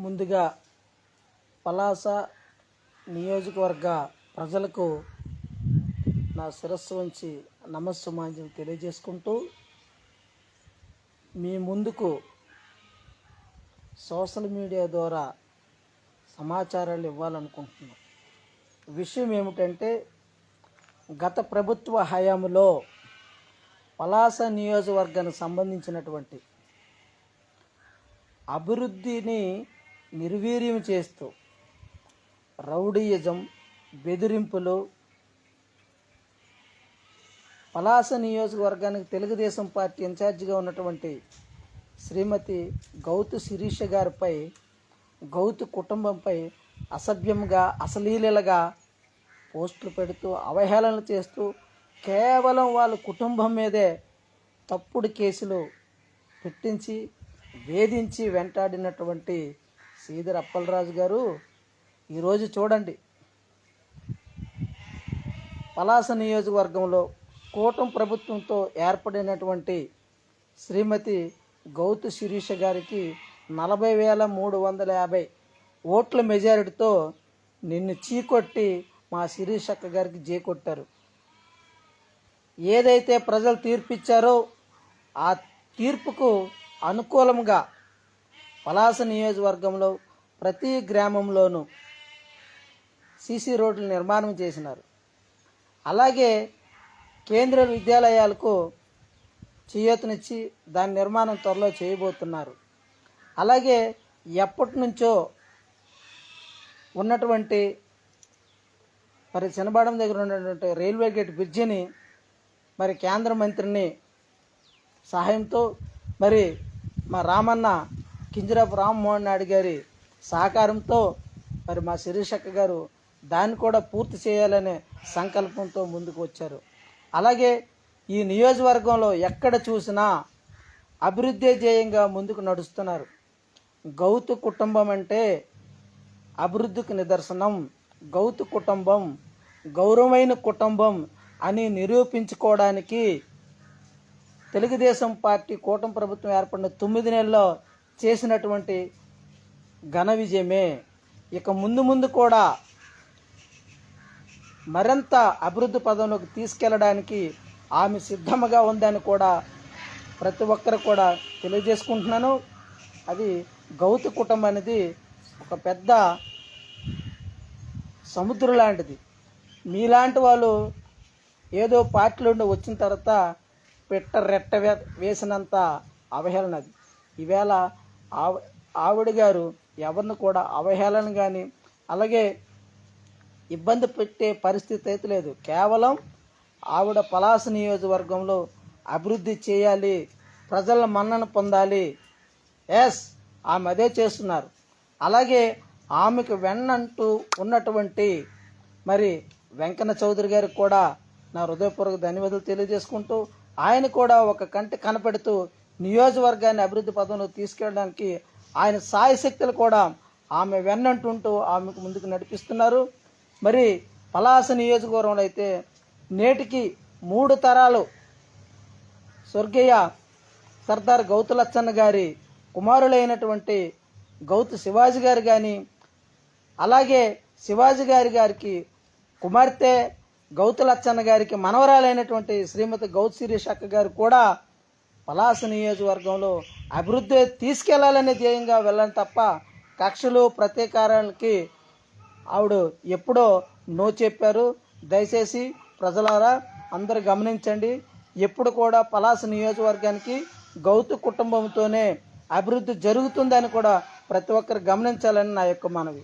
ముందుగా పలాస నియోజకవర్గ ప్రజలకు నా శిరస్సు వంచి నమస్సుమాంజలి తెలియజేసుకుంటూ మీ ముందుకు సోషల్ మీడియా ద్వారా సమాచారాలు ఇవ్వాలనుకుంటున్నాం. విషయం ఏమిటంటే, గత ప్రభుత్వ హయాంలో పలాస నియోజకవర్గానికి సంబంధించినటువంటి అభివృద్ధిని నిర్వీర్యం చేస్తూ రౌడీయిజం, బెదిరింపులు, పలాస నియోజకవర్గానికి తెలుగుదేశం పార్టీ ఇన్ఛార్జిగా ఉన్నటువంటి శ్రీమతి గౌతు శిరీష గారిపై, గౌతు కుటుంబంపై అసభ్యంగా, అశ్లీలగా పోస్టులు పెడుతూ అవహేళన చేస్తూ కేవలం వాళ్ళ కుటుంబం మీదే తప్పుడు కేసులు పెట్టించి వేధించి వెంటాడినటువంటి శ్రీధర్ అప్పలరాజు గారు ఈరోజు చూడండి, పలాస నియోజకవర్గంలో కూటమి ప్రభుత్వంతో ఏర్పడినటువంటి శ్రీమతి గౌతు శిరీష గారికి 40,350 ఓట్ల మెజారిటీతో నిన్ను చీకొట్టి మా శిరీష అక్క గారికి జేకొట్టారు. ఏదైతే ప్రజలు తీర్పిచ్చారో ఆ తీర్పుకు అనుకూలంగా పలాస నియోజకవర్గంలో ప్రతి గ్రామంలోనూ సీసీ రోడ్లు నిర్మాణం చేసినారు. అలాగే కేంద్ర విద్యాలయాలకు చేయూతనిచ్చి దాని నిర్మాణం త్వరలో చేయబోతున్నారు. అలాగే ఎప్పటి నుంచో ఉన్నటువంటి మరి చిన్నబాడం దగ్గర ఉన్నటువంటి రైల్వే గేట్ బ్రిడ్జిని మరి కేంద్ర మంత్రిని సహాయంతో మరి మా రామన్న కింజరాపు రామ్మోహన్ నాయుడు గారి సహకారంతో మరి మా శిరీషక్క గారు దాన్ని కూడా పూర్తి చేయాలనే సంకల్పంతో ముందుకు వచ్చారు. అలాగే ఈ నియోజకవర్గంలో ఎక్కడ చూసినా అభివృద్ధి ధ్యేయంగా ముందుకు నడుస్తున్నారు. గౌతు కుటుంబం అంటే అభివృద్ధికి నిదర్శనం. గౌతు కుటుంబం గౌరవమైన కుటుంబం అని నిరూపించుకోవడానికి తెలుగుదేశం పార్టీ కూటమి ప్రభుత్వం ఏర్పడిన 9 నెలల్లో చేసినటువంటి ఘన విజయమే. ఇక ముందు కూడా మరింత అభివృద్ధి పదంలోకి తీసుకెళ్లడానికి ఆమె సిద్ధంగా ఉందని కూడా ప్రతి ఒక్కరు కూడా తెలియజేసుకుంటున్నాను. అది గౌతు కుటుంబం అనేది ఒక పెద్ద సముద్రం లాంటిది. మీలాంటి వాళ్ళు ఏదో పార్టీలో ఉండి వచ్చిన తర్వాత రెట్ట వేసినంత అవహేళన అది. ఈవేళ ఆవిడ గారు ఎవరిని కూడా అవహేళన కానీ అలాగే ఇబ్బంది పెట్టే పరిస్థితి అయితే లేదు. కేవలం ఆవిడ పలాస నియోజకవర్గంలో అభివృద్ధి చేయాలి, ప్రజల మన్నన పొందాలి. ఆమె అదే చేస్తున్నారు. అలాగే ఆమెకు వెన్నంటూ ఉన్నటువంటి మరి వెంకన్న చౌదరి గారికి కూడా నా హృదయపూర్వక ధన్యవాదాలు తెలియజేసుకుంటూ, ఆయన కూడా ఒక కంటి కనపెడుతూ నియోజకవర్గాన్ని అభివృద్ధి పదంలో తీసుకెళ్ళడానికి ఆయన సాయశక్తులు కూడా ఆమె వెన్నంటుంటూ ఆమెకు ముందుకు నడిపిస్తున్నారు. మరి పలాస నియోజకవర్గంలో అయితే నేటికి 3 తరాలు స్వర్గీయ సర్దార్ గౌతు లచ్చన్న గారి కుమారులైనటువంటి గౌతు శివాజీ గారు కానీ, అలాగే శివాజీ గారికి కుమార్తె గౌతు లచ్చన్న గారికి మనవరాలైనటువంటి శ్రీమతి గౌతు శిరీష అక్క గారు కూడా పలాస నియోజకవర్గంలో అభివృద్ధి తీసుకెళ్లాలనే ధ్యేయంగా వెళ్ళాలి తప్ప కక్షలు ప్రతీకారాలకి ఆవిడ ఎప్పుడో నో చెప్పారు. దయచేసి ప్రజలారా అందరు గమనించండి. ఎప్పుడు కూడా పలాస నియోజకవర్గానికి గౌతు కుటుంబంతోనే అభివృద్ధి జరుగుతుందని కూడా ప్రతి ఒక్కరు గమనించాలని నా యొక్క మనవి.